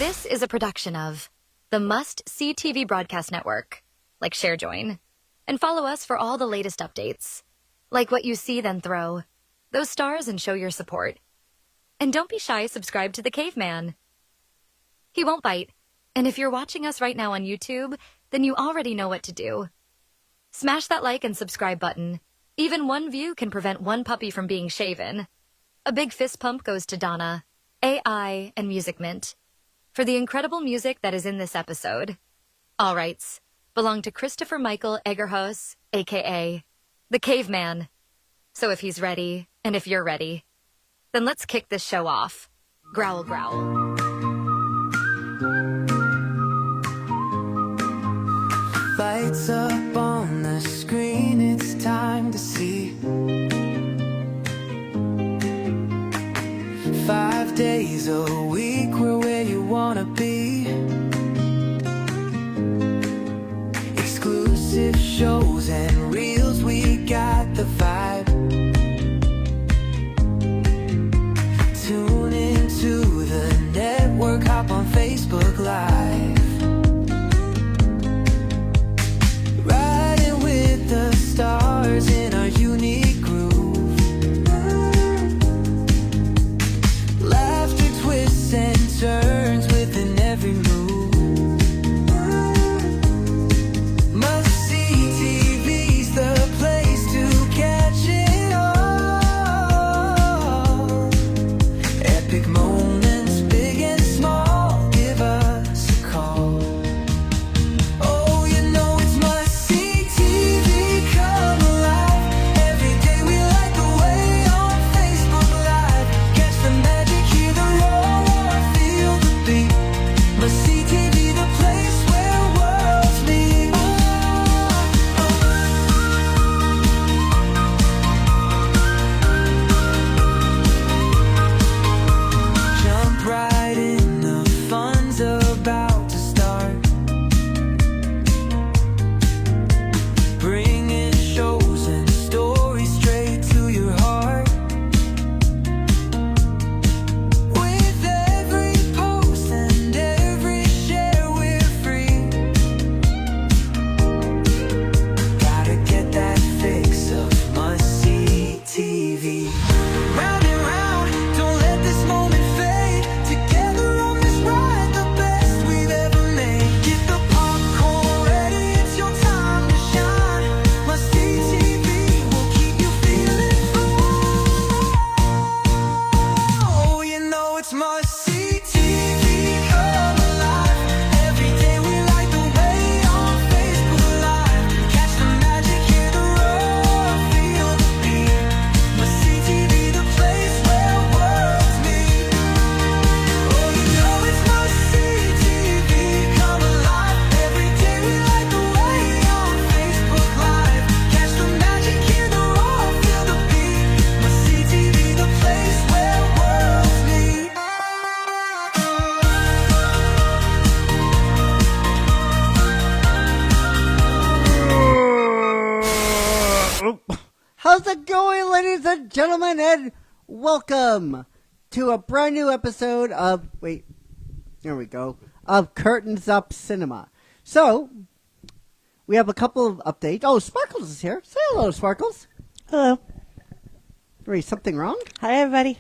This is a production of the Must See TV Broadcast Network, like ShareJoin, and follow us for all the latest updates. Like what you see, then throw those stars and show your support. And don't be shy, subscribe to the Caveman. He won't bite, and if you're watching us right now on YouTube, then you already know what to do. Smash that like and subscribe button. Even one view can prevent one puppy from being shaven. A big fist pump goes to Donna, AI, and Music Mint for the incredible music that is in this episode. All rights belong to Christopher Michael Egerhos, a.k.a. the Caveman. So if he's ready, and if you're ready, then let's kick this show off. Growl, growl. Lights up on the screen, it's time to see 5 days a week, we're where you wanna be. Exclusive shows and reels, we got the vibe. Tune into the network, hop on Facebook Live. Riding with the stars in our unique groove. Laughter twists and turns within every move. Must see TV's the place to catch it all. Epic moments, big and small, give us a call. Oh, you know it's must see TV, come alive. Every day we light the way on Facebook Live. Catch the magic, hear the roar, feel the beat. Must see TV, the place where worlds meet. Jump right in, the fun's about to start. Bringing shows and stories straight to your heart. With every post and every share, we're free. Gotta get that fix of must-see TV. Round and round, don't let this moment fade. Together on this ride, the best we've ever made. Get the popcorn ready, it's your time to shine. Must-see TV will keep you feeling fine. Oh, you know it's must-see TV, come alive. Every day we light the way on Facebook Live. Catch the magic, hear the roar, feel the beat. Must-see TV, the place where worlds meet. Oh, you know it's must-see TV, come alive. Every day we light the way on Facebook Live. Catch the magic, hear the roar, feel the beat. Must-see TV, the place where worlds meet. How's it going, ladies and gentlemen, and welcome to a brand new episode of, of Curtains Up Cinema. So, we have a couple of updates. Oh, Sparkles is here. Say hello, Sparkles. Hello. Wait, something wrong? Hi, everybody.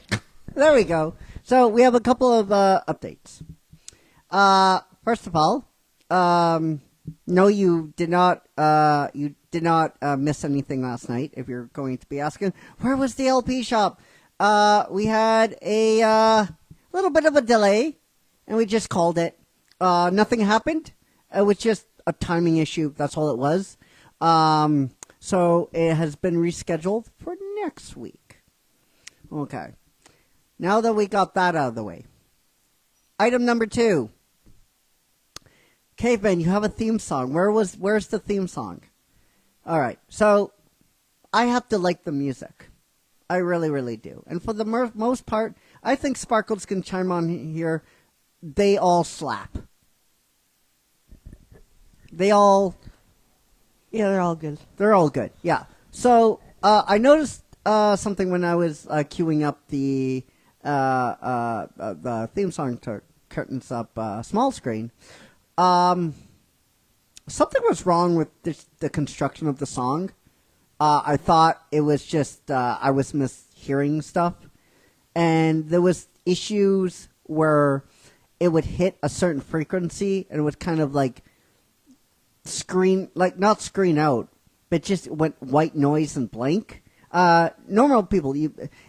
There we go. So, we have a couple of updates. First of all, no, you did not miss anything last night, if you're going to be asking. Where was the LP shop? We had a little bit of a delay, and we just called it. Nothing happened. It was just a timing issue. That's all it was. So it has been rescheduled for next week. Okay. Now that we got that out of the way. Item number 2. Caveman, you have a theme song. Where's the theme song? All right. So I have to like the music. I really, really do. And for the most part, I think Sparkles can chime on here. They all slap. They're all good. They're all good. Yeah. So I noticed something when I was queuing up the theme song to Curtains Up small screen. Something was wrong with the construction of the song. I thought it was just I was mishearing stuff, and there was issues where it would hit a certain frequency and it would kind of like not screen out, but just went white noise and blank. Normal people,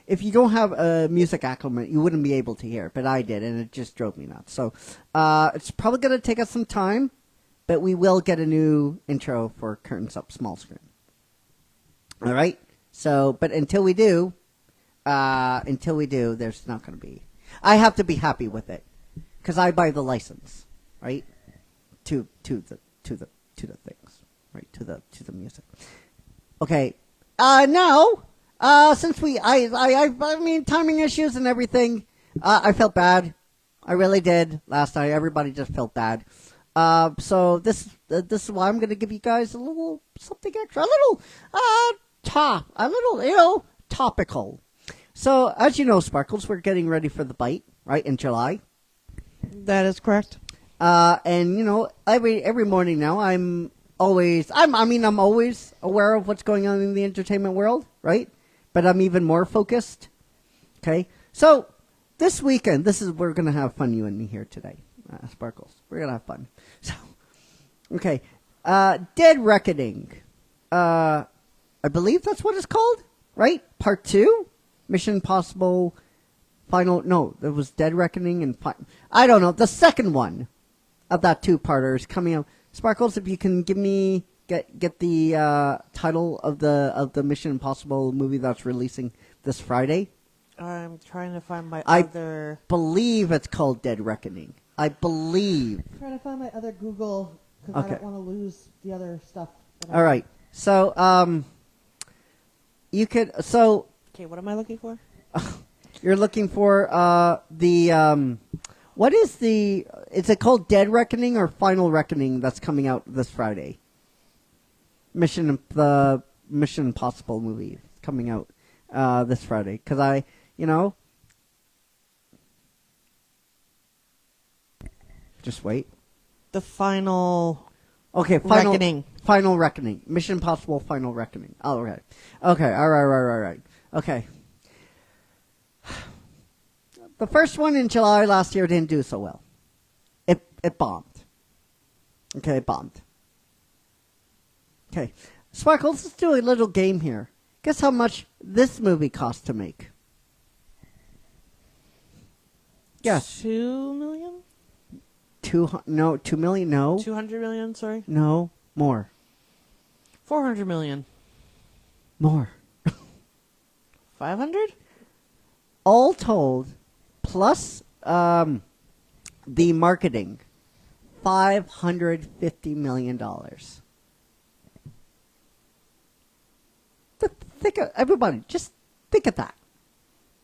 if you don't have a music acclimate, you wouldn't be able to hear it, but I did, and it just drove me nuts. So it's probably going to take us some time, but we will get a new intro for Curtains Up small screen. All right. So, but until we do, there's not going to be. I have to be happy with it because I buy the license, right? To the things, right? To the music. Okay. Now, since I mean, timing issues and everything, I felt bad. I really did last night. Everybody just felt bad. So this is why I'm going to give you guys a little something extra, a little topical. So, as you know, Sparkles, we're getting ready for the bite, right, in July. That is correct. And, you know, every morning now, I'm always aware of what's going on in the entertainment world, right? But I'm even more focused. Okay? So, this weekend, we're going to have fun, you and me here today, Sparkles. We're going to have fun. So, okay. Dead Reckoning. I believe that's what it's called, right? Part 2? Mission Impossible there was Dead Reckoning and I don't know. The second one of that two-parter is coming out. Sparkles, if you can get the title of the Mission Impossible movie that's releasing this Friday. I'm trying to find my I other... believe it's called Dead Reckoning. I believe. I'm trying to find my other Google because I don't want to lose the other stuff. All right. So, you could... So... Okay, what am I looking for? You're looking for what is is it called Dead Reckoning or Final Reckoning that's coming out this Friday? The Mission Impossible movie is coming out this Friday. Because just wait. The Final... Okay, Reckoning. Final Reckoning. Mission Impossible Final Reckoning. All right. Okay, all right. Okay. The first one in July last year didn't do so well. It bombed. Okay, it bombed. Okay. Sparkles, let's do a little game here. Guess how much this movie cost to make? Yes. 2 million? 2 million, no. 200 million, sorry. No, more. 400 million. More. 500? All told, plus the marketing, $550 million. Everybody, just think of that.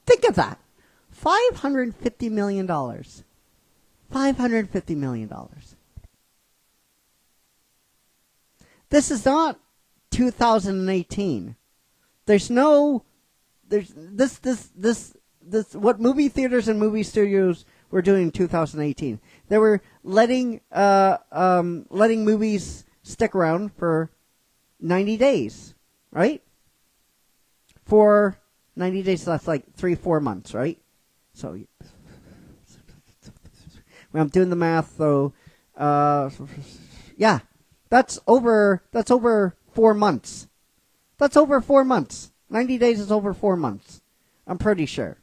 Think of that. $550 million. $550 million. This is not 2018. There's what movie theaters and movie studios were doing in 2018. They were letting movies stick around for 90 days, right? For 90 days, that's like 3-4 months, right? So, when I'm doing the math, though, yeah, that's over 4 months. That's over 4 months. 90 days is over 4 months. I'm pretty sure.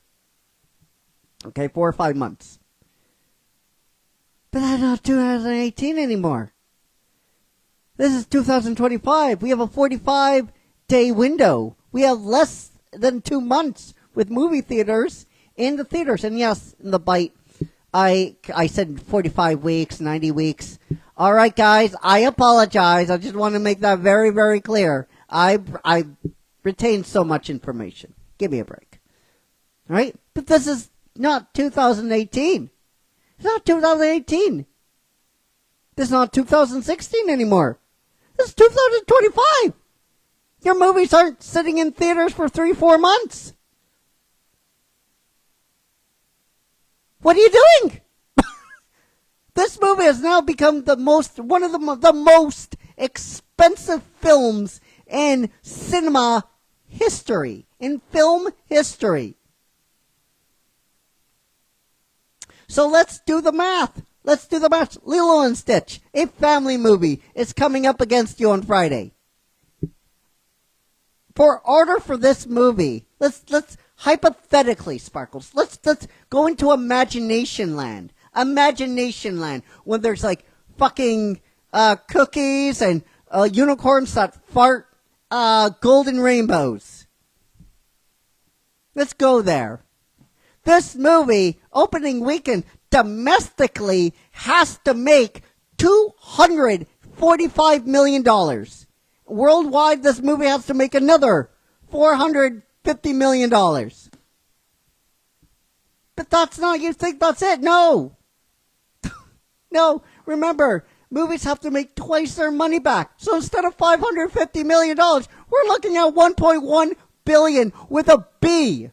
Okay, 4 or 5 months. But that's not 2018 anymore. This is 2025. We have a 45-day window. We have less than 2 months with movie theaters in the theaters. And yes, in the bite, I said 45 weeks, 90 weeks. All right, guys, I apologize. I just want to make that very, very clear. I retained so much information. Give me a break. All right? But this is not 2018. It's not 2018. This is not 2016 anymore. This is 2025. Your movies aren't sitting in theaters for 3-4 months. What are you doing? This movie has now become one of the most expensive films in cinema history, in film history. So let's do the math. Lilo and Stitch, a family movie, is coming up against you on Friday. For order for this movie, let's hypothetically, Sparkles, let's go into Imagination Land. Imagination Land, when there's like fucking cookies and unicorns that fart golden rainbows. Let's go there. This movie, opening weekend, domestically has to make $245 million. Worldwide, this movie has to make another $450 million. But that's not, you think that's it? No. No, remember, movies have to make twice their money back. So instead of $550 million, we're looking at $1.1 billion with a B.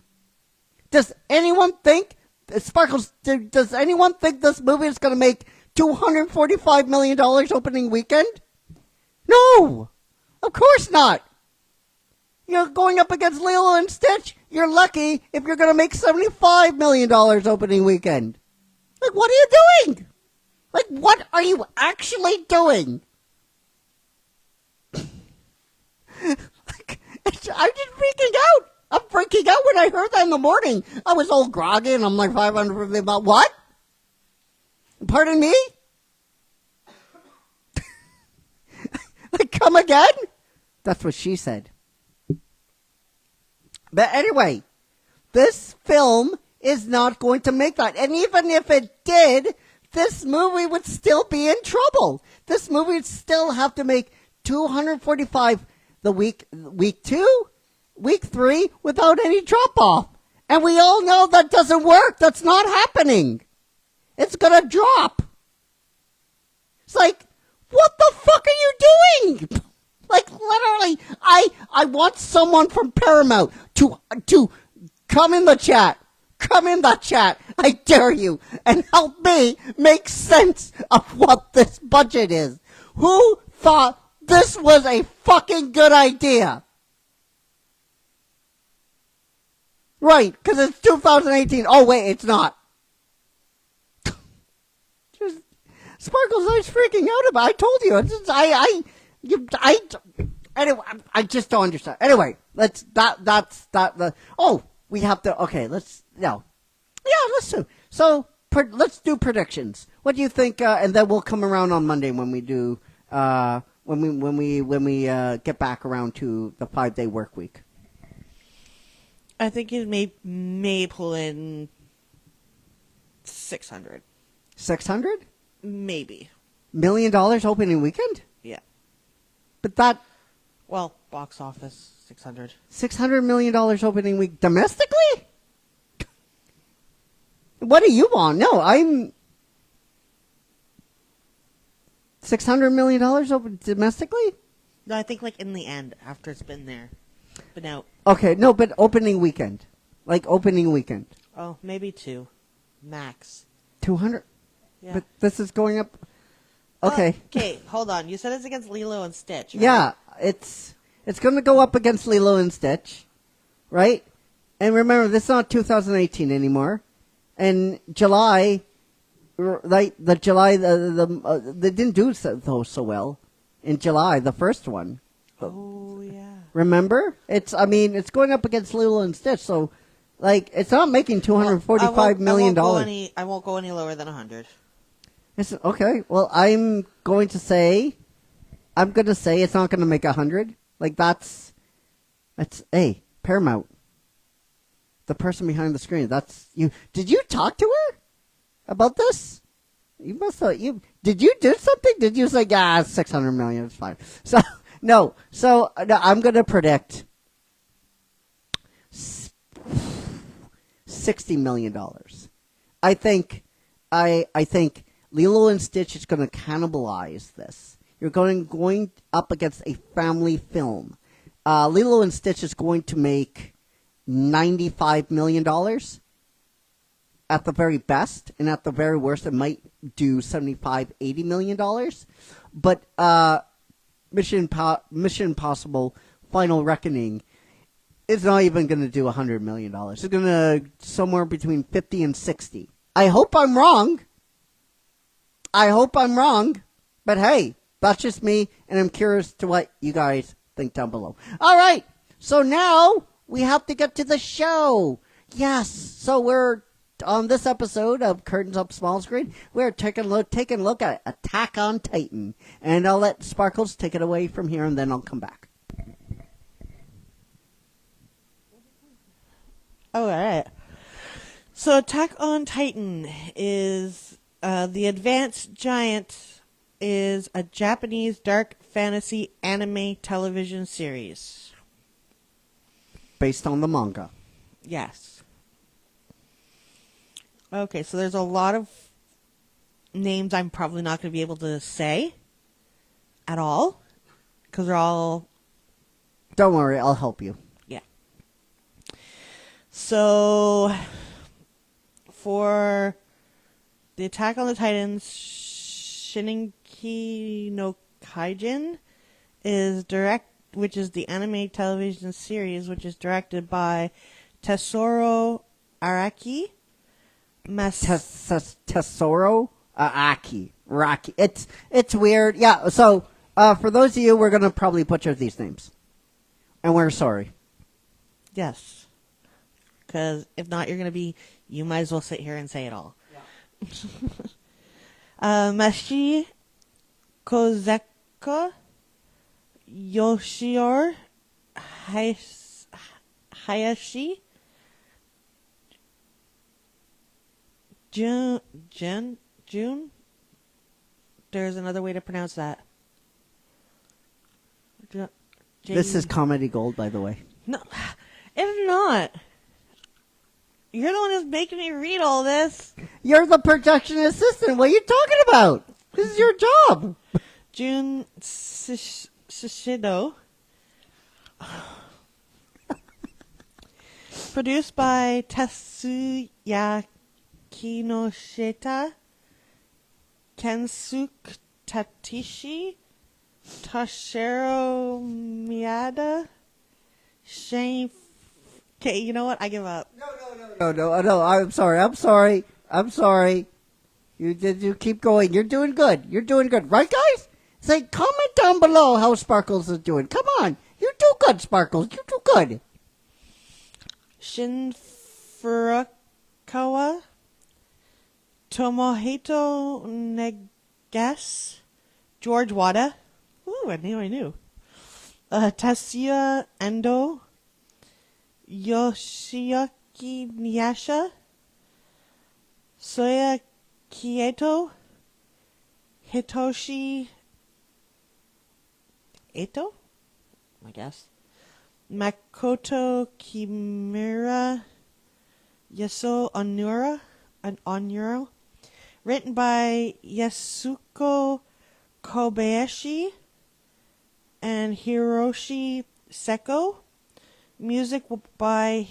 Does anyone think, Sparkles, does anyone think this movie is going to make $245 million opening weekend? No, of course not. You're going up against Lilo and Stitch. You're lucky if you're going to make $75 million opening weekend. Like, what are you doing? Like, what are you actually doing? Like, I'm just freaking out. I'm freaking out when I heard that in the morning. I was all groggy and I'm like 550 about what? Pardon me? Like, come again? That's what she said. But anyway, this film is not going to make that. And even if it did, this movie would still be in trouble. This movie would still have to make 245 the week 2, week 3 without any drop off. And we all know that doesn't work. That's not happening. It's going to drop. It's like, what the fuck are you doing? Like, literally, I want someone from Paramount to come in the chat. Come in the chat. I dare you. And help me make sense of what this budget is. Who thought this was a fucking good idea? Right, because it's 2018. Oh, wait, it's not. Just, Sparkles, I was freaking out about it. I told you. It's just, anyway, I just don't understand. Anyway, let's we have to, okay, let's do. So, let's do predictions. What do you think, and then we'll come around on Monday when we do, when we get back around to the 5-day work week. I think it may pull in 600. 600? Maybe. $1 million opening weekend? Yeah. But that Well, box office, 600. $600 million opening week domestically? What do you want? No, I'm $600 million open domestically? No, I think like in the end, after it's been there. But now, Okay, no, but opening weekend. Like opening weekend. oh, maybe 2. Max. 200? Yeah. But this is going up. Okay. Okay, hold on. You said it's against Lilo and Stitch, right? Yeah, it's going to go up against Lilo and Stitch, right? And remember, this is not 2018 anymore. And July, like they didn't do so well in July, the first one. Oh, yeah. Remember? It's going up against Lilo and Stitch, so like it's not making $245 million. I won't go any lower than 100. Okay. Well, I'm going to say it's not going to make 100. Like that's hey, Paramount. The person behind the screen. That's you. Did you talk to her about this? You must have. Did you do something? Did you say, it's 600 million? It's fine. So no. So no, I'm going to predict $60 million. I think Lilo and Stitch is going to cannibalize this. You're going up against a family film. Lilo and Stitch is going to make $95 million. at the very best, and at the very worst, it might do $75-80 million. But Mission Impossible: Final Reckoning is not even going to do $100 million. It's going to somewhere between 50 and 60. I hope I'm wrong. But hey, that's just me, and I'm curious to what you guys think down below. All right, so now we have to get to the show. Yes, so we're on this episode of Curtains Up Small Screen. We're taking a look at Attack on Titan, and I'll let Sparkles take it away from here, and then I'll come back. All right. So Attack on Titan is the Advanced Giant is a Japanese dark fantasy anime television series. Based on the manga. Yes. Okay, so there's a lot of names I'm probably not going to be able to say at all because they're all... Don't worry, I'll help you. Yeah. So, for the Attack on the Titans, Shininki no Kaijin which is the anime television series, which is directed by Tesoro Araki. Tesoro Aki. Raki. It's weird. Yeah, so for those of you, we're going to probably butcher these names. And we're sorry. Yes. Because if not, you might as well sit here and say it all. Yeah. Mashi Kozeka Yoshior Hayashi June. There's another way to pronounce that. This is comedy gold, by the way. No, it's not. You're the one who's making me read all this. You're the production assistant. What are you talking about? This is your job. Jun Shishido. Produced by Tetsuya Kinoshita, Kensuke Tatishi, Toshiro Miyada, Shane... Okay, you know what? I give up. No. I'm sorry. You keep going. You're doing good. Right, guys? Say, comment down below how Sparkles is doing. Come on. You do good, Sparkles. You do good. Shin Furukawa, Tomohito Negas, George Wada. Ooh, I knew. Tatsuya Endo, Yoshiaki Miyasha, Soya Kieto, Hitoshi Eto, I guess, Makoto Kimura, Yaso Onuro, written by Yasuko Kobayashi and Hiroshi Seko. Music by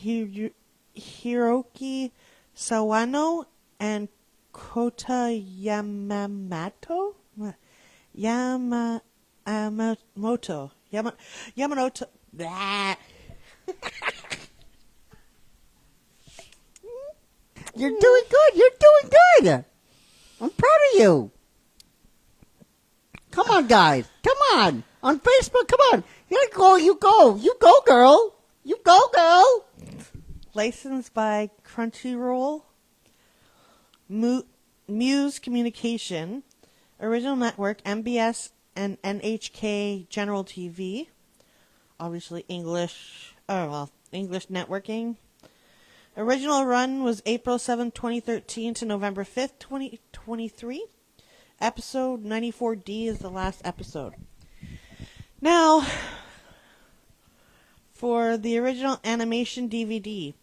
Hiroki Sawano and Kota Yamamoto. Yamamoto. Blah. You're doing good. I'm proud of you. Come on, guys. Come on. On Facebook, come on. You go, girl. You go, girl. Licensed by Crunchyroll, Muse Communication, Original Network, MBS, and NHK General TV. Obviously English networking. Original run was April 7, 2013 to November 5th, 2023. Episode 94D is the last episode. Now, for the original animation DVD,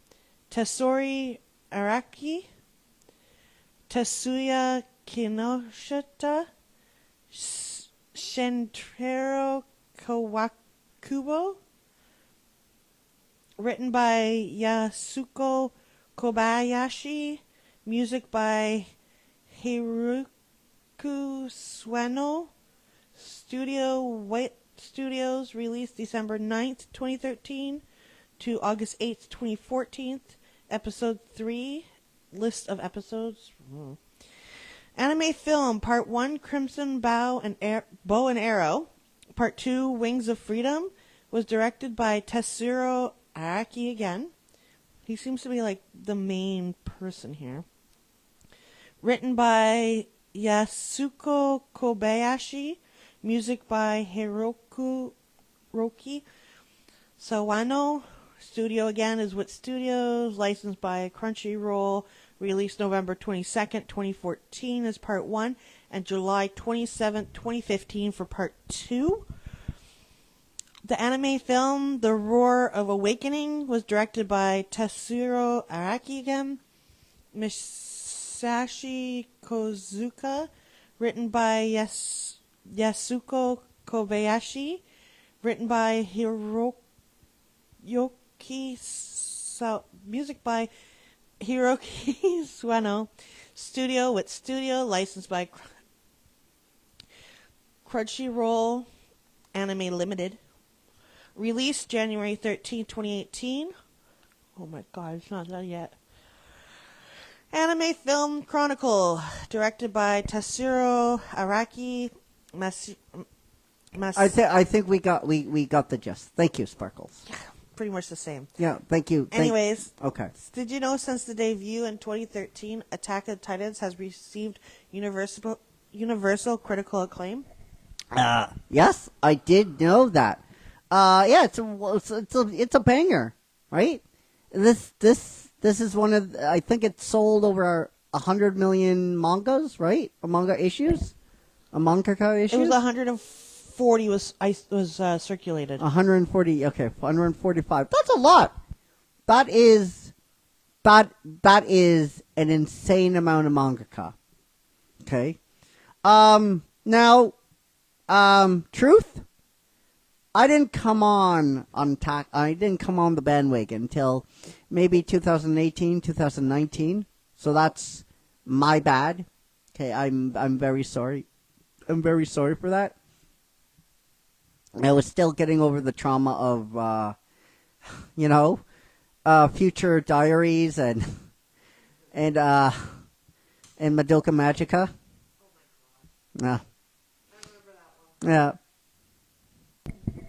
Tesori Araki, Tetsuya Kinoshita, Shintaro Kawakubo, written by Yasuko Kobayashi Music by Hiroku Sueno. Studio White Studios, released December 9th, 2013 to August 8th, 2014. Episode 3, list of episodes. Anime film, Part 1, Crimson Bow and Arrow. Part 2, Wings of Freedom, was directed by Tetsuro Araki again. He seems to be like the main person here. Written by Yasuko Kobayashi. Music by Hiroki Sawano. Studio again is Wit Studios. Licensed by Crunchyroll. Released November 22nd, 2014 as Part 1. And July 27th, 2015 for Part 2. The anime film, The Roar of Awakening, was directed by Tetsuro Araki again. Masashi Kozuka. Written by Yasuko Kobayashi. Written by Hiroki music by Hiroki Sueno. Studio with Studio, licensed by Crunchyroll Anime Limited. Released January 13, 2018. Oh my god, it's not done yet. Anime Film Chronicle, directed by Tetsuro Araki. I think we got the gist. Thank you, Sparkles. Pretty much the same. Yeah, thank you. Anyways, okay. Did you know since the debut in 2013, Attack of the Titans has received universal critical acclaim? Yes, I did know that. Yeah, it's a banger, right? This is one of, I think it sold over 100 million mangas, right? Manga issues, mangaka issues. It was 140 was circulated. 140. Okay, 145. That's a lot. That is an insane amount of mangaka. Okay. Now, truth. I didn't come on the bandwagon until maybe 2018, 2019. So that's my bad. Okay, I'm very sorry. I'm very sorry for that. I was still getting over the trauma of, Future Diaries and Madoka Magica. Yeah. Yeah.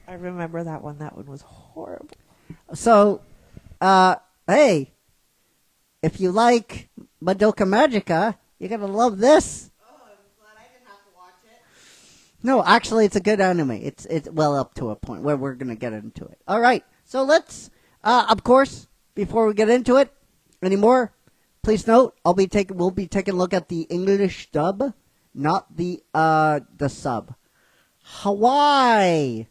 I remember that one. That one was horrible. So, hey, if you like Madoka Magica, you're gonna love this. Oh, I'm glad I didn't have to watch it. No, actually, it's a good anime. It's well up to a point where we're gonna get into it. All right, so let's, of course, before we get into it anymore, please note we'll be taking a look at the English dub, not the sub. Hawaii.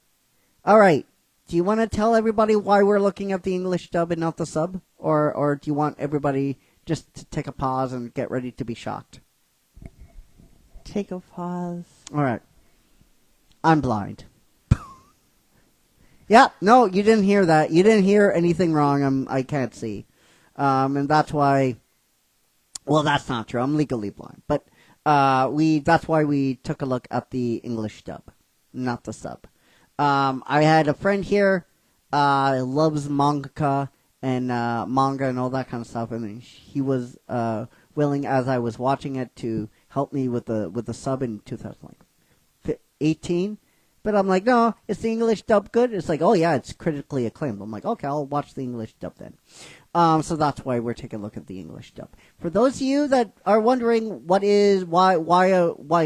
All right. Do you want to tell everybody why we're looking at the English dub and not the sub, or do you want everybody just to take a pause and get ready to be shocked? Take a pause. All right. I'm blind. Yeah, no, you didn't hear that. You didn't hear anything wrong. I can't see, and that's why. Well, that's not true. I'm legally blind, but that's why we took a look at the English dub, not the sub. I had a friend here, loves manga and manga and all that kind of stuff, and he was willing, as I was watching it, to help me with the sub in 2018. But I'm like, no, is the English dub good? It's like, oh yeah, it's critically acclaimed. I'm like, okay, I'll watch the English dub then. So that's why we're taking a look at the English dub. For those of you that are wondering why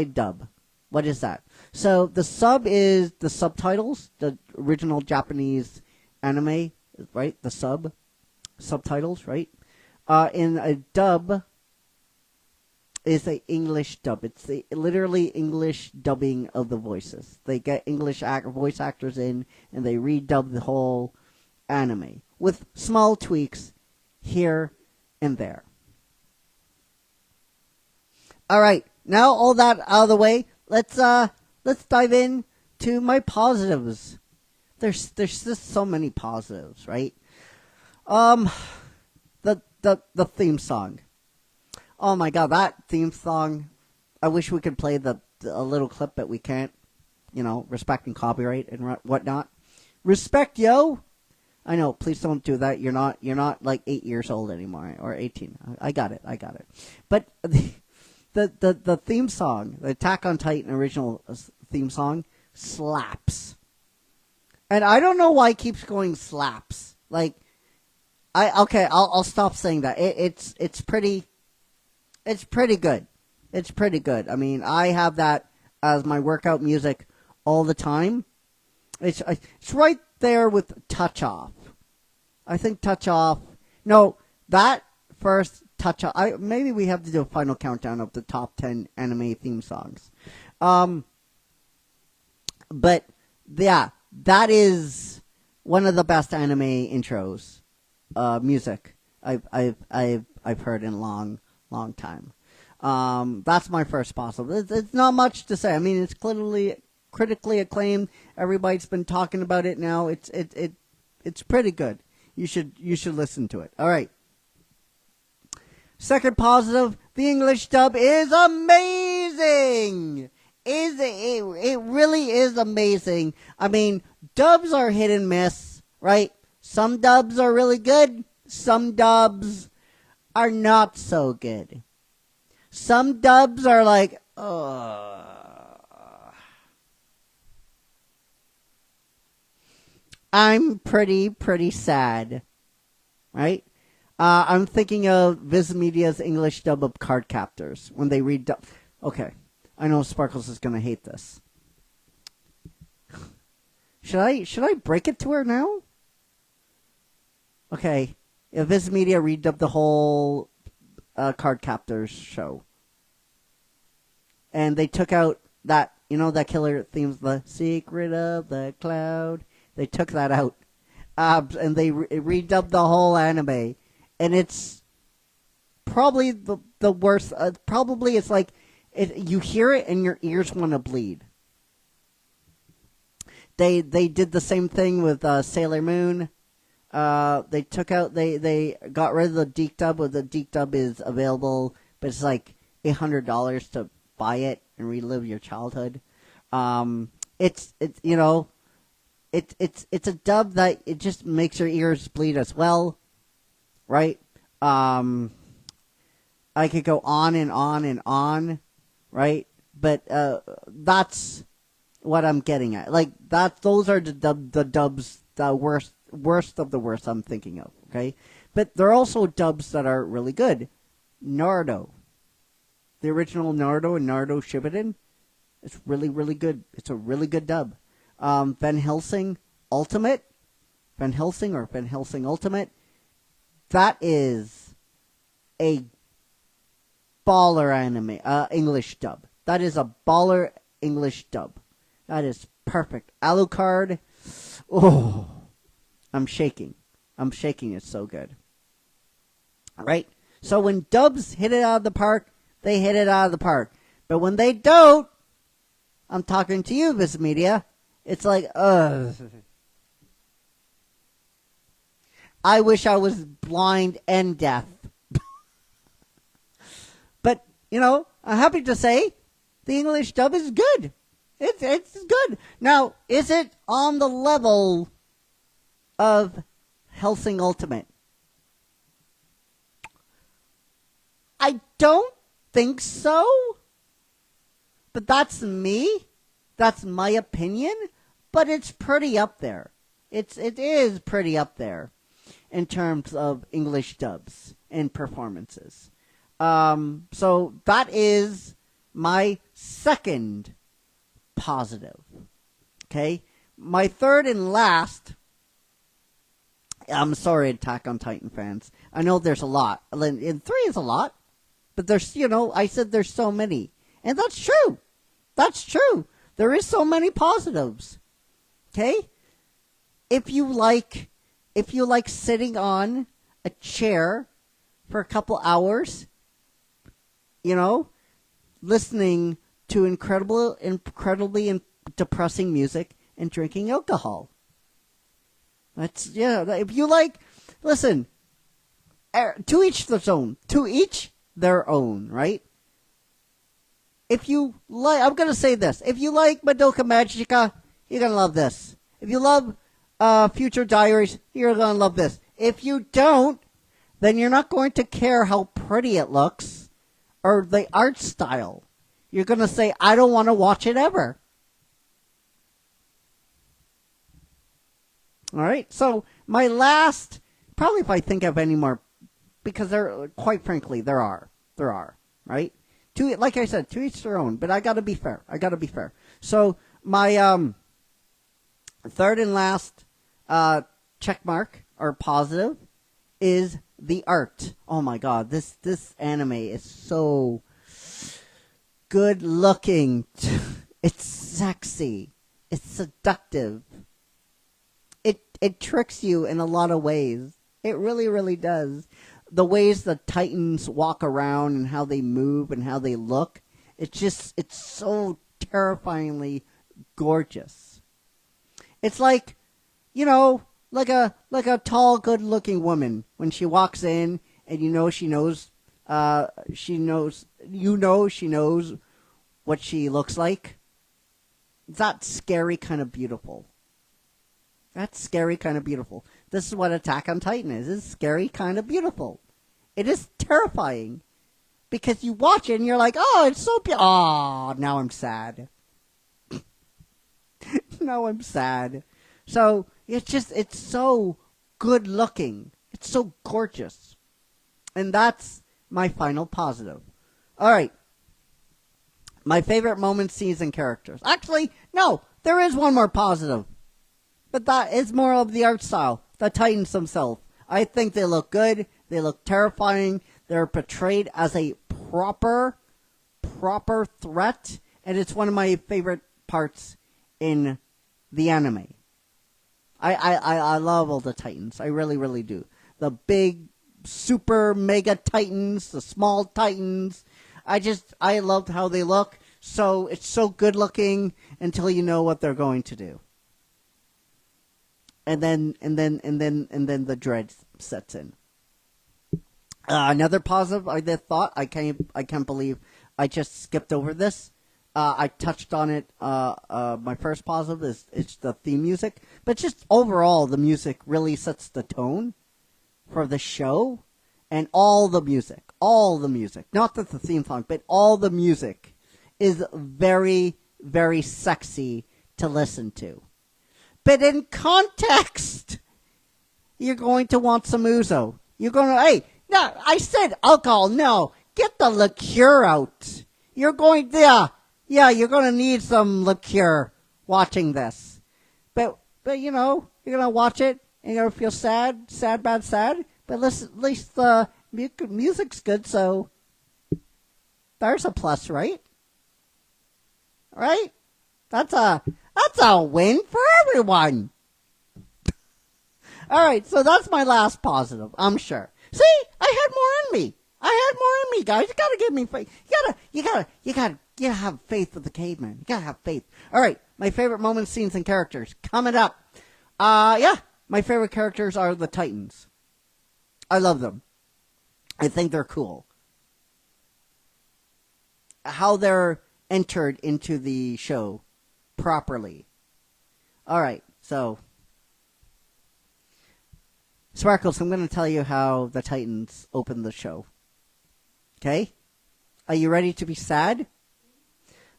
dub, what is that? So the sub is the subtitles, the original Japanese anime, right? The subtitles, right? In a dub is the English dub. It's the literally English dubbing of the voices. They get English voice actors in, and they redub the whole anime with small tweaks here and there. All right, now all that out of the way, let's dive in to my positives. There's just so many positives, right? The theme song. Oh my god, that theme song! I wish we could play a little clip, but we can't. You know, respecting copyright and whatnot. Respect, yo. I know. Please don't do that. You're not like 8 years old anymore, or 18. I got it. But the theme song, the Attack on Titan original theme song, slaps. And I don't know why it keeps going slaps. Like, I'll stop saying that. It's pretty good. It's pretty good. I mean, I have that as my workout music all the time. It's right there with Touch Off. I think Touch Off. No, that first Touch Off. Maybe we have to do a final countdown of the top 10 anime theme songs. But yeah, that is one of the best anime intros, music I've heard in a long time. That's my first possible. It's not much to say. I mean, it's clearly critically acclaimed. Everybody's been talking about it now. It's pretty good. You should listen to it. All right. Second positive, the English dub is amazing. It really is amazing. I mean, dubs are hit and miss, right? Some dubs are really good. Some dubs are not so good. Some dubs are like, I'm pretty sad, right? I'm thinking of Viz Media's English dub of Card Captors when they read. Okay, I know Sparkles is gonna hate this. Should I break it to her now? Okay, yeah, Viz Media redubbed the whole Card Captors show, and they took out that that killer themes, the Secret of the Cloud. They took that out, and they redubbed the whole anime, and it's probably the worst. Probably it's like you hear it and your ears want to bleed. They did the same thing with Sailor Moon. They took out they got rid of the Deke dub. Where the Deke dub is available, but it's like $800 to buy it and relive your childhood. It's It's a dub that it just makes your ears bleed as well, right? I could go on and on and on, right? But that's what I'm getting at. Like those are the dubs, the worst of the worst I'm thinking of. Okay, but there are also dubs that are really good. Naruto, the original Naruto and Naruto Shippuden, it's really good. It's a really good dub. Van Helsing Ultimate, Van Helsing Ultimate, that is a baller anime, English dub. That is a baller English dub. That is perfect. Alucard, oh, I'm shaking. It's so good. All right. So when dubs hit it out of the park, they hit it out of the park. But when they don't, I'm talking to you, Viz Media. It's like, I wish I was blind and deaf. But, I'm happy to say the English dub is good. It's good. Now, is it on the level of Helsing Ultimate? I don't think so. But that's me. That's my opinion. But it's pretty up there. It is pretty up there in terms of English dubs and performances. So that is my second positive. Okay? My third and last, I'm sorry, Attack on Titan fans. I know there's a lot. And 3 is a lot. But there's, I said there's so many. And that's true. That's true. There is so many positives. Okay? If you like sitting on a chair for a couple hours, listening to incredibly depressing music and drinking alcohol. That's, if you like, listen, to each their own. To each their own, right? If you like, I'm gonna say this: if you like Madoka Magica, you're gonna love this. If you love Future Diaries, you're gonna love this. If you don't, then you're not going to care how pretty it looks or the art style. You're gonna say, I don't want to watch it ever. All right. So my last, probably if I think of any more, because there, quite frankly, there are, right? Like I said, to each their own. But I got to be fair. So my third and last check mark or positive is the art. Oh my God, this anime is so good looking. It's sexy. It's seductive. It tricks you in a lot of ways. It really, really does. The ways the Titans walk around and how they move and how they look, it's so terrifyingly gorgeous. It's like, like a tall, good-looking woman when she walks in, and she knows what she looks like. That's scary, kind of beautiful. This is what Attack on Titan is. It's scary, kind of beautiful. It is terrifying because you watch it and you're like, oh, it's so beautiful. Oh, now I'm sad. So it's so good looking. It's so gorgeous. And that's my final positive. All right. My favorite moments, scenes, and characters. Actually, no, there is one more positive. But that is more of the art style. The Titans themselves. I think they look good. They look terrifying. They're portrayed as a proper threat. And it's one of my favorite parts in the anime. I love all the Titans. I really, really do. The big, super mega Titans, the small Titans. I loved how they look. So it's so good looking until you know what they're going to do. And then the dread sets in. Another positive I thought, I can't believe I just skipped over this. I touched on it. My first positive is it's the theme music, but just overall the music really sets the tone for the show, and all the music, not that the theme song, but all the music is very, very sexy to listen to. But in context, you're going to want some ouzo. You're going to, hey, no, I said alcohol. No, get the liqueur out. You're going, you're going to need some liqueur watching this. But you're going to watch it and you're going to feel sad. But listen, at least the music's good, so there's a plus, right? Right? That's a win for everyone. All right, so that's my last positive, I'm sure. See, I had more in me. Guys. You gotta give me faith. You gotta have faith with the caveman. You gotta have faith. All right, my favorite moments, scenes, and characters coming up. My favorite characters are the Titans. I love them. I think they're cool. How they're entered into the show properly. All right, so Sparkles, I'm going to tell you how the Titans opened the show. Okay? Are you ready to be sad?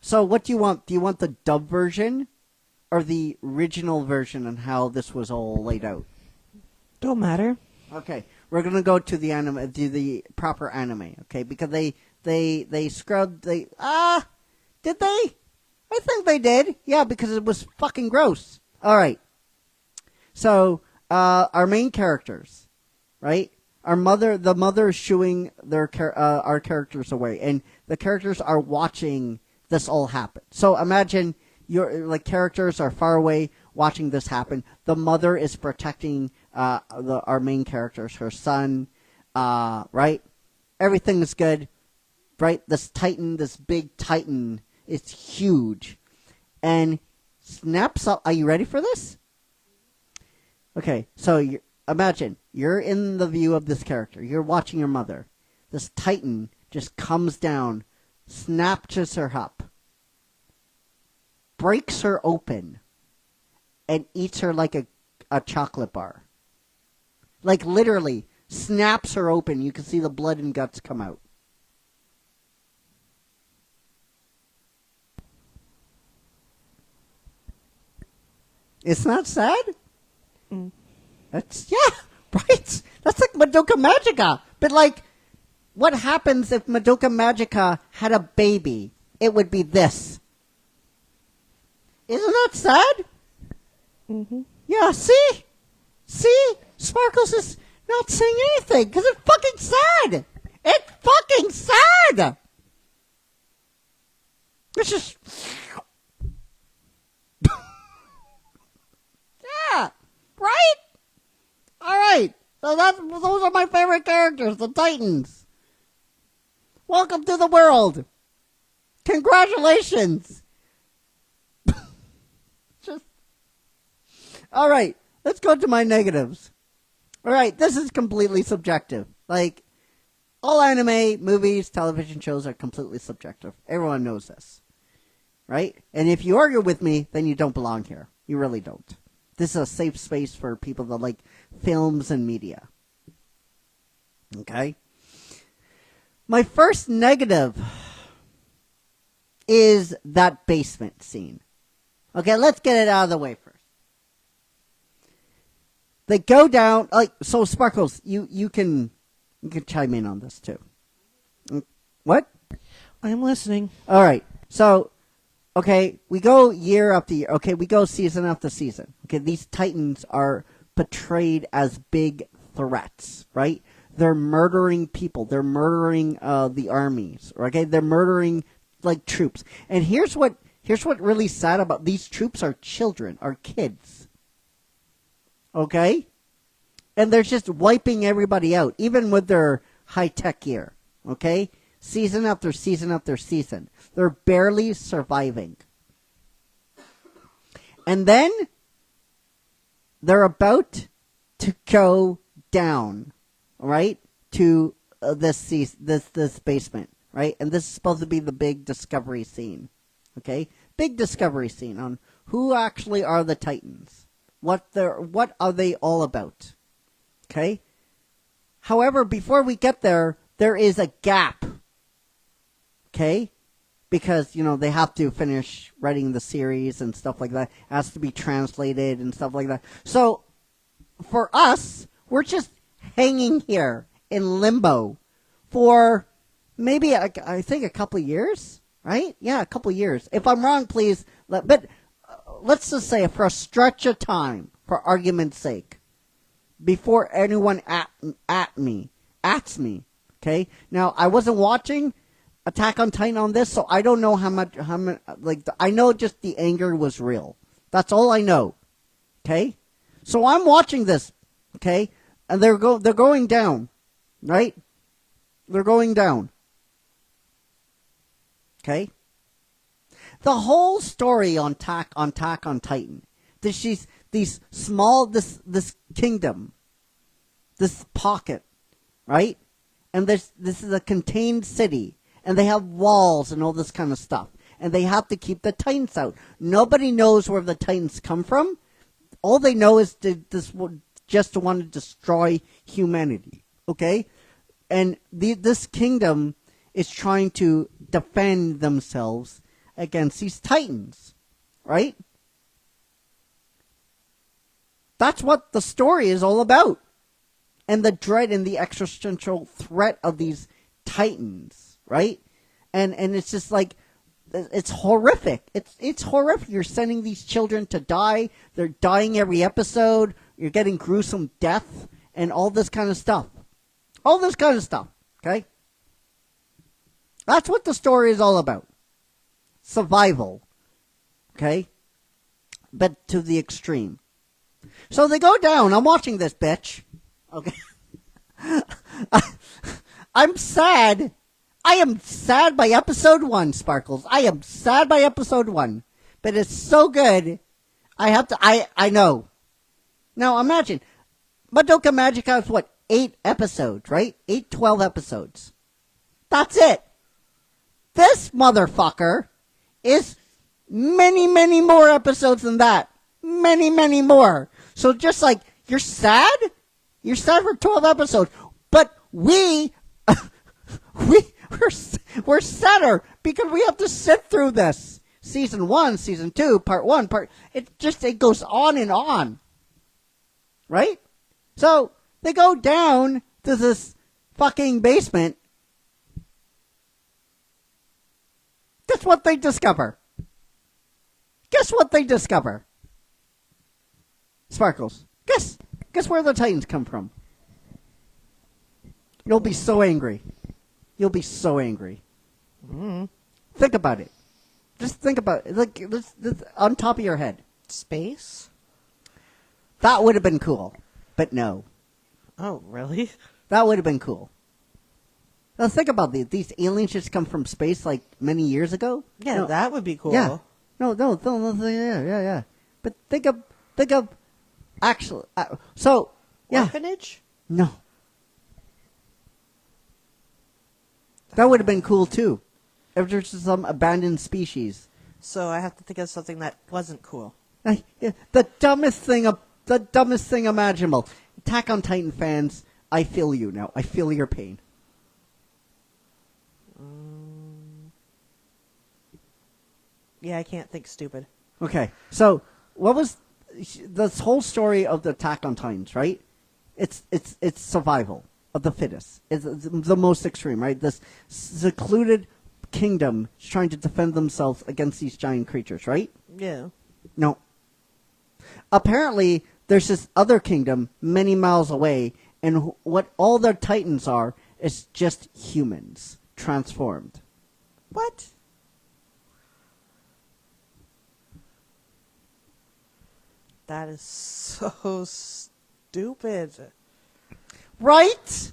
So what do you want? Do you want the dub version or the original version and how this was all laid out? Don't matter. Okay, we're going to go to the anime, to the proper anime, okay? Because they scrubbed, did they? I think they did. Yeah, because it was fucking gross. All right. So, our main characters, right? The mother is shooing our characters away, and the characters are watching this all happen. So imagine your characters are far away watching this happen. The mother is protecting our main characters, her son, right? Everything is good, right? This big Titan, it's huge, and snaps up. Are you ready for this? Okay, so imagine you're in the view of this character. You're watching your mother. This Titan just comes down, snatches her up, breaks her open, and eats her like a chocolate bar. Like literally snaps her open. You can see the blood and guts come out. Isn't that sad? That's, yeah, right? That's like Madoka Magica. But like, what happens if Madoka Magica had a baby? It would be this. Isn't that sad? Mm-hmm. Yeah, see? See? Sparkles is not saying anything because it's fucking sad. It's fucking sad. It's just... yeah, right? All right. So those are my favorite characters, the Titans. Welcome to the world. Congratulations. Just all right. Let's go to my negatives. All right, this is completely subjective. Like all anime, movies, television shows are completely subjective. Everyone knows this, right? And if you argue with me, then you don't belong here. You really don't. This is a safe space for people that like films and media. Okay? My first negative is that basement scene. Okay, let's get it out of the way first. They go down, like, so Sparkles, you can chime in on this too. What? I'm listening. All right. So, okay, we go year after year. Okay, we go season after season. Okay, these Titans are portrayed as big threats, right? They're murdering people. They're murdering the armies. Okay, they're murdering like troops. And here's what really sad about these troops are children, are kids. Okay, and they're just wiping everybody out, even with their high-tech gear. Okay, season after season after season, they're barely surviving. And then they're about to go down, right, to this basement, right? And this is supposed to be the big discovery scene, okay? Big discovery scene on who actually are the Titans, what are they all about, okay? However, before we get there, there is a gap, okay? Because, you know, they have to finish writing the series and stuff like that. It has to be translated and stuff like that. So, for us, we're just hanging here in limbo for maybe, I think, a couple of years, right? Yeah, a couple of years. If I'm wrong, please. But let's just say for a stretch of time, for argument's sake, before anyone at me, okay? Now, I wasn't watching Attack on Titan on this, so I don't know how much, I know just the anger was real. That's all I know, okay? So I'm watching this, okay? And they're going down, right? They're going down. Okay? The whole story on Attack on Titan, this kingdom, this pocket, right? And this is a contained city, and they have walls and all this kind of stuff, and they have to keep the Titans out. Nobody knows where the Titans come from. All they know is just to want to destroy humanity, okay? And this kingdom is trying to defend themselves against these Titans, right? That's what the story is all about. And the dread and the existential threat of these Titans, right? And it's just like, it's horrific. It's horrific. You're sending these children to die. They're dying every episode. You're getting gruesome death and all this kind of stuff. All this kind of stuff, okay? That's what the story is all about. Survival, okay? But to the extreme. So they go down. I'm watching this, bitch. Okay. I'm sad. I am sad by episode 1, Sparkles. I am sad by episode 1. But it's so good. I know. Now imagine. Madoka Magica is what? 8 episodes, right? 12 episodes. That's it. This motherfucker is many, many more episodes than that. Many, many more. So just like, you're sad? You're sad for 12 episodes. But we're sadder because we have to sit through this. Season 1, Season 2, Part 1, it goes on and on. Right? So, they go down to this fucking basement. Guess what they discover? Guess what they discover? Sparkles. Guess where the Titans come from. You'll be so angry. You'll be so angry. Think about it. Just think about it. Like, this on top of your head. Space? That would have been cool. But no. Oh, really? That would have been cool. Now think about these aliens just come from space like many years ago. Yeah, No, that would be cool. Yeah. No, yeah. But think of actually. So yeah, Orphanage? no. That would have been cool too. If there's some abandoned species. So I have to think of something that wasn't cool. The dumbest thing imaginable. Attack on Titan fans, I feel you now. I feel your pain. Yeah, I can't think stupid. Okay, so what was this whole story of the Attack on Titans? Right? It's survival of the fittest. It's the most extreme, right? This secluded kingdom is trying to defend themselves against these giant creatures, right? Yeah. No. Apparently, there's this other kingdom many miles away, and what all their Titans are is just humans transformed. What? That is so stupid. Right?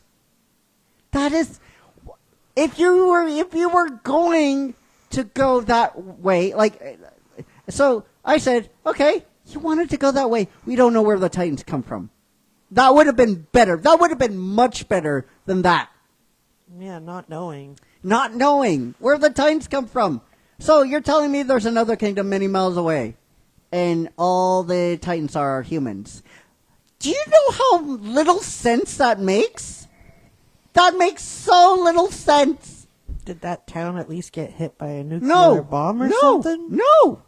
That is, if you were going to go that way, like, so I said, okay, you wanted to go that way. We don't know where the Titans come from. That would have been better. That would have been much better than that. Yeah, not knowing. Not knowing where the Titans come from. So you're telling me there's another kingdom many miles away, and all the Titans are humans. Do you know how little sense that makes? That makes so little sense. Did that town at least get hit by a nuclear bomb or something? No.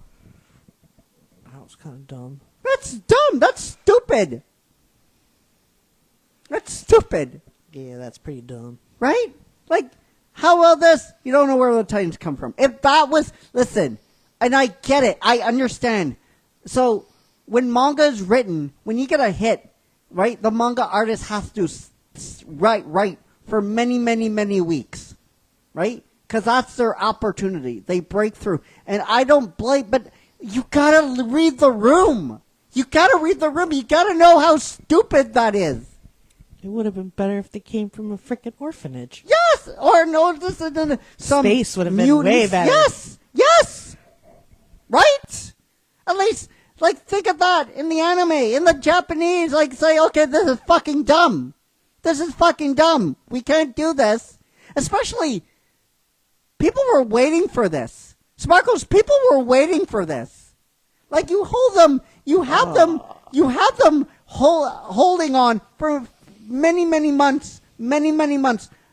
That was kind of dumb. That's dumb. That's stupid. That's stupid. Yeah, that's pretty dumb. Right? Like, how will this? You don't know where the Titans come from. If that was, listen, and I get it. I understand. So, when manga is written, when you get a hit, right, the manga artist has to write for many, many, many weeks. Right? Because that's their opportunity. They break through. And I don't blame, but you gotta read the room. You gotta read the room. You gotta know how stupid that is. It would have been better if they came from a frickin' orphanage. Yes, or no, this is some Space would have been mutants. way better. Yes, right. At least, like, think of that in the anime, in the Japanese. Like, say, okay, this is fucking dumb. This is fucking dumb. We can't do this. Especially, people were waiting for this. Sparkles, people were waiting for this. Like, you hold them, you have them holding on for many, many months,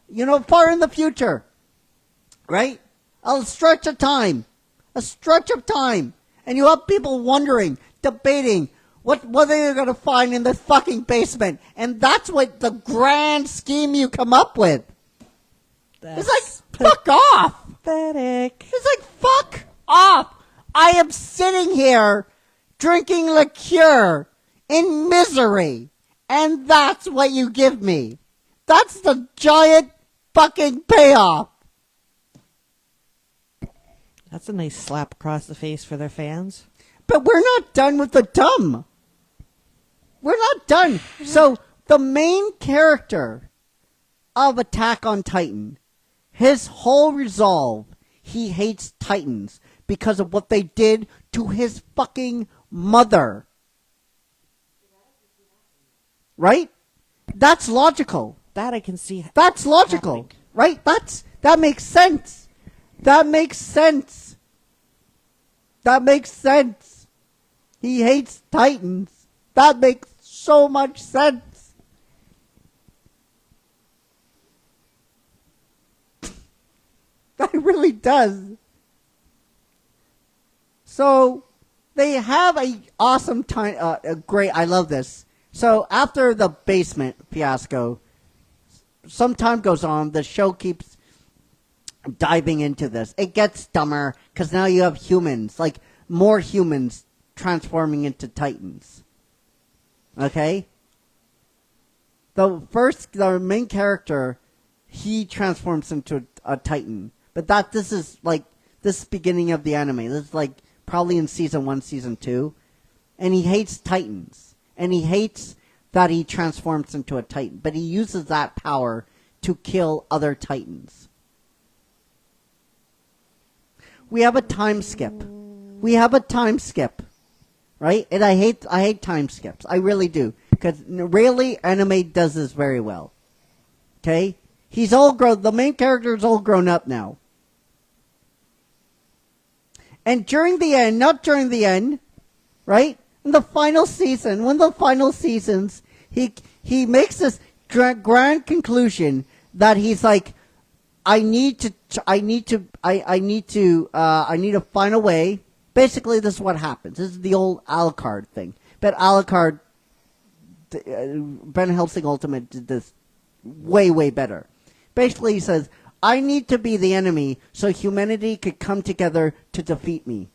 you know, far in the future, right? A stretch of time, and you have people wondering, debating, what they're going to find in this fucking basement, and that's what the grand scheme you come up with. That's It's like, fuck off! pathetic. It's like, fuck off! I am sitting here drinking liqueur in misery, and that's what you give me. That's the giant fucking payoff. That's a nice slap across the face for their fans. But we're not done with the dumb. We're not done. So, the main character of Attack on Titan, his whole resolve, he hates Titans because of what they did to his fucking mother. Right? That's logical. That I can see. That's logical. happening. Right? That's That makes sense. That makes sense. That makes sense. He hates Titans. That makes so much sense. That really does. So, they have a awesome time, great, I love this. So, after the basement fiasco, some time goes on, the show keeps diving into this. It gets dumber, because now you have humans, like, more humans transforming into Titans. Okay? The main character, he transforms into a Titan. But this is beginning of the anime. This is like probably in season 1, season 2. And he hates Titans. And he hates that he transforms into a Titan. But he uses that power to kill other Titans. We have a time skip. Right? And I hate time skips. I really do. Because really, anime does this very well. Okay? The main character is all grown up now. And not during the end, right? In the final season, one of the final seasons, he makes this grand conclusion that he's like, I need to find a way. Basically, this is what happens. This is the old Alucard thing. But Alucard, Van Helsing Ultimate did this way, way better. Basically, he says, I need to be the enemy so humanity could come together to defeat me.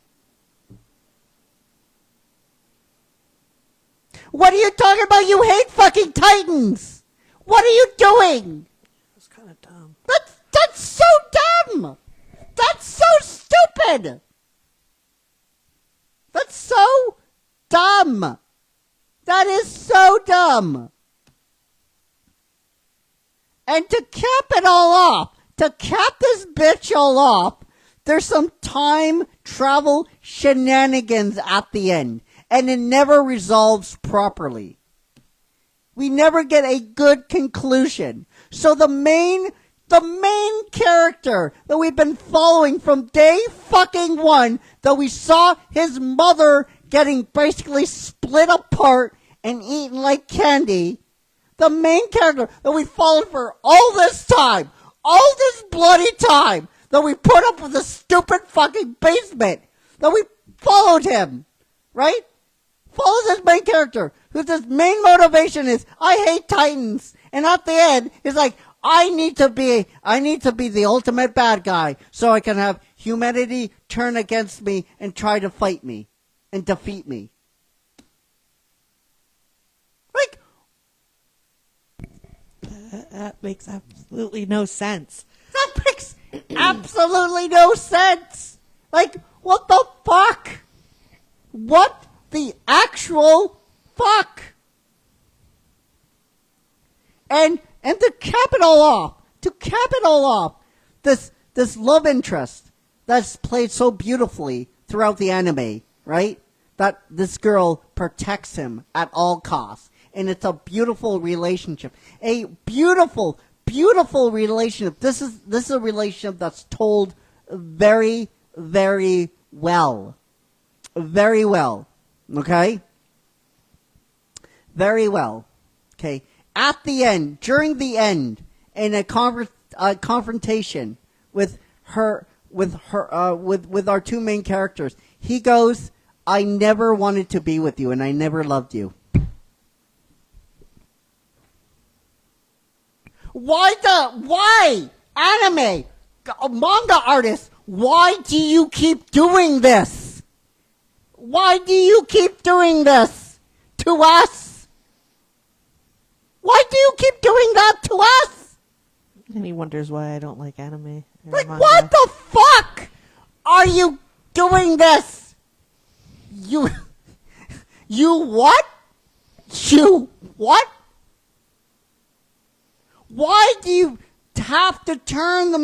What are you talking about? You hate fucking Titans! What are you doing? That's kind of dumb. That's so dumb! That's so stupid! That's so dumb! That is so dumb! And to cap this bitch all off, there's some time travel shenanigans at the end. And it never resolves properly. We never get a good conclusion. So the main character that we've been following from day fucking one, that we saw his mother getting basically split apart and eaten like candy, the main character that we followed for all this time, all this bloody time, that we put up with the stupid fucking basement, that we followed him, right? Follows this main character, whose main motivation is, I hate Titans. And at the end, he's like, I need to be the ultimate bad guy, so I can have humanity turn against me and try to fight me and defeat me. Like, That makes absolutely no sense. that makes absolutely no sense. Like, what the fuck? What the actual fuck? And to cap it all off, this love interest that's played so beautifully throughout the anime, right? That this girl protects him at all costs. And it's a beautiful relationship. A beautiful, beautiful relationship. This is a relationship that's told very, very well. Very well. Okay? Very well. Okay? At the end, during the end, in a confrontation with our two main characters, he goes, I never wanted to be with you and I never loved you. Why? Anime, manga artists, why do you keep doing this? Why do you keep doing this to us? Why do you keep doing that to us? And he wonders why I don't like anime. or Like, manga. what the fuck are you doing this? You what? You what? Why do you have to turn the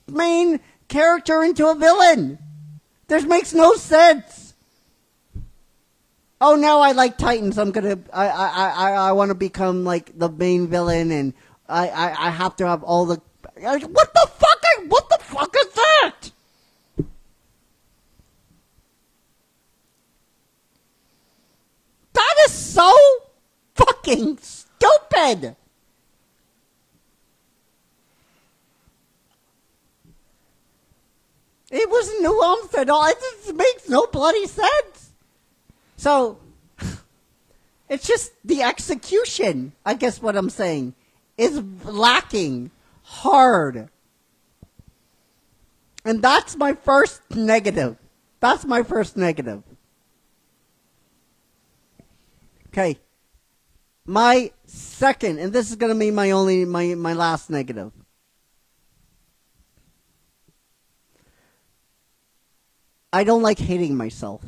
main character into a villain? This makes no sense. Oh, now I like Titans. I want to become like the main villain, and I have to have all the What the fuck? What the fuck is that? That is so fucking stupid. It wasn't nuanced at all. It just makes no bloody sense. So, it's just the execution, I guess what I'm saying, is lacking hard. And that's my first negative. That's my first negative. Okay. My second, and this is going to be my last negative. I don't like hating myself.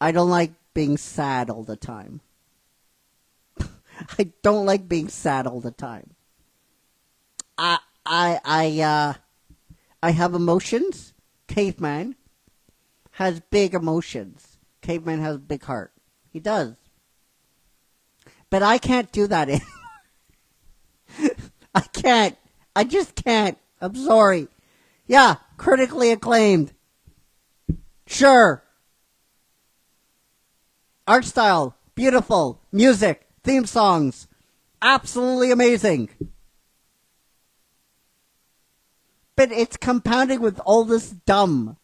I don't like being sad all the time. I don't like being sad all the time. I have emotions. Caveman has big emotions. Caveman has a big heart. He does. But I can't do that anymore. I can't. I just can't. I'm sorry. Yeah, critically acclaimed. Sure. Art style, beautiful. Music, theme songs, absolutely amazing. But it's compounded with all this dumb.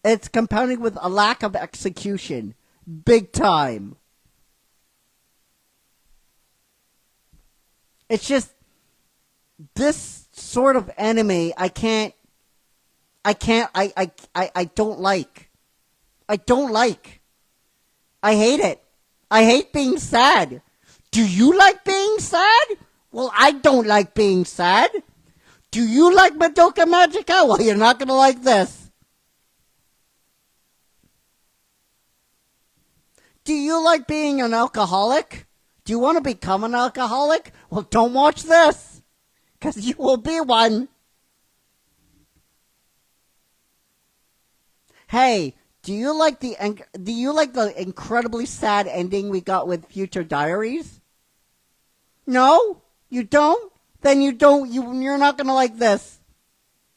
It's compounded with a lack of execution. Big time. It's just, this sort of anime, I don't like. I don't like. I hate it. I hate being sad. Do you like being sad? Well, I don't like being sad. Do you like Madoka Magica? Well, you're not going to like this. Do you like being an alcoholic? Do you want to become an alcoholic? Well, don't watch this, because you will be one. Hey, do you like the incredibly sad ending we got with Future Diaries? No, you don't. Then you don't. You're not gonna like this.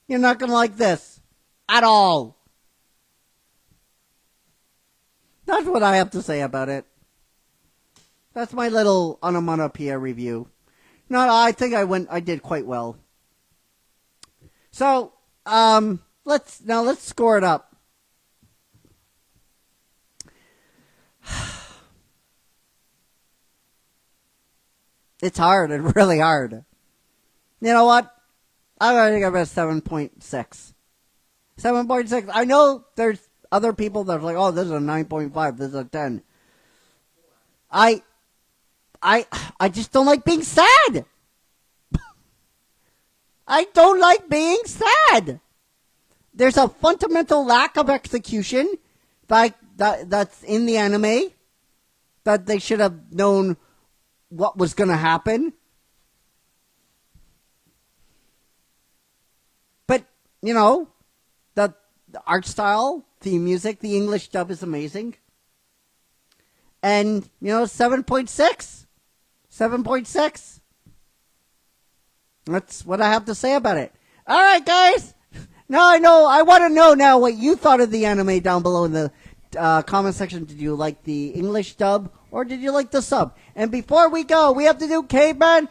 You're not gonna like this at all. That's what I have to say about it. That's my little onomatopoeia review. No, I think I did quite well. So, let's score it up. It's hard. It's really hard. You know what? I'm going to give it a 7.6. 7.6. I know there's other people that are like, oh, this is a 9.5. This is a 10. I just don't like being sad. I don't like being sad. There's a fundamental lack of execution that's in the anime, that they should have known what was going to happen. But, you know, the art style, the music, the English dub is amazing. And, you know, 7.6. 7.6. That's what I have to say about it. All right, guys. Now I want to know now what you thought of the anime down below in the comment section. Did you like the English dub or did you like the sub? And before we go, we have to do Caveman.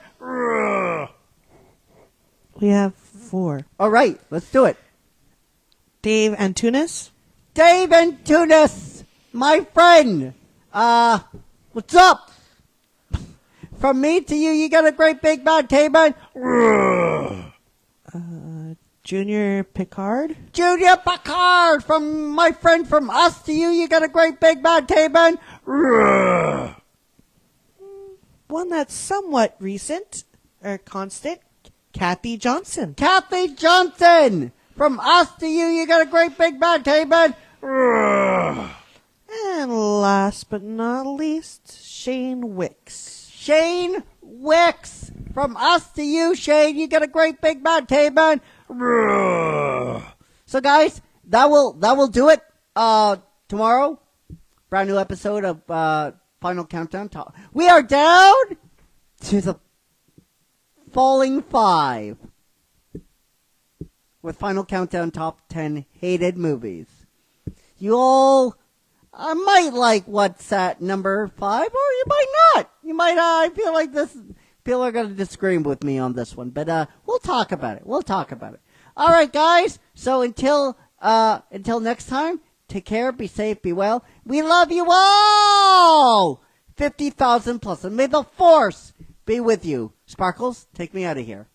We have 4. All right, let's do it. Dave Antunes. Dave Antunes, my friend. What's up? From me to you, you got a great big bad Caveman. Junior Picard. Junior Picard, from my friend from us to you, you got a great big bad Caveman. One that's somewhat recent or constant. Kathy Johnson. Kathy Johnson, from us to you, you got a great big bad Caveman. And last but not least, Shane Wicks. Shane Wicks, from us to you, Shane, you got a great big bad Caveman. So guys, that will do it. Tomorrow, brand new episode of Final Countdown. We are down to the Falling 5. With Final Countdown Top 10 Hated Movies. You all might like what's at number 5, or you might not. You might, I feel like people are going to disagree with me on this one, but we'll talk about it. All right, guys. So until next time, take care, be safe, be well. We love you all! 50,000 plus, and may the force be with you. Sparkles, take me out of here.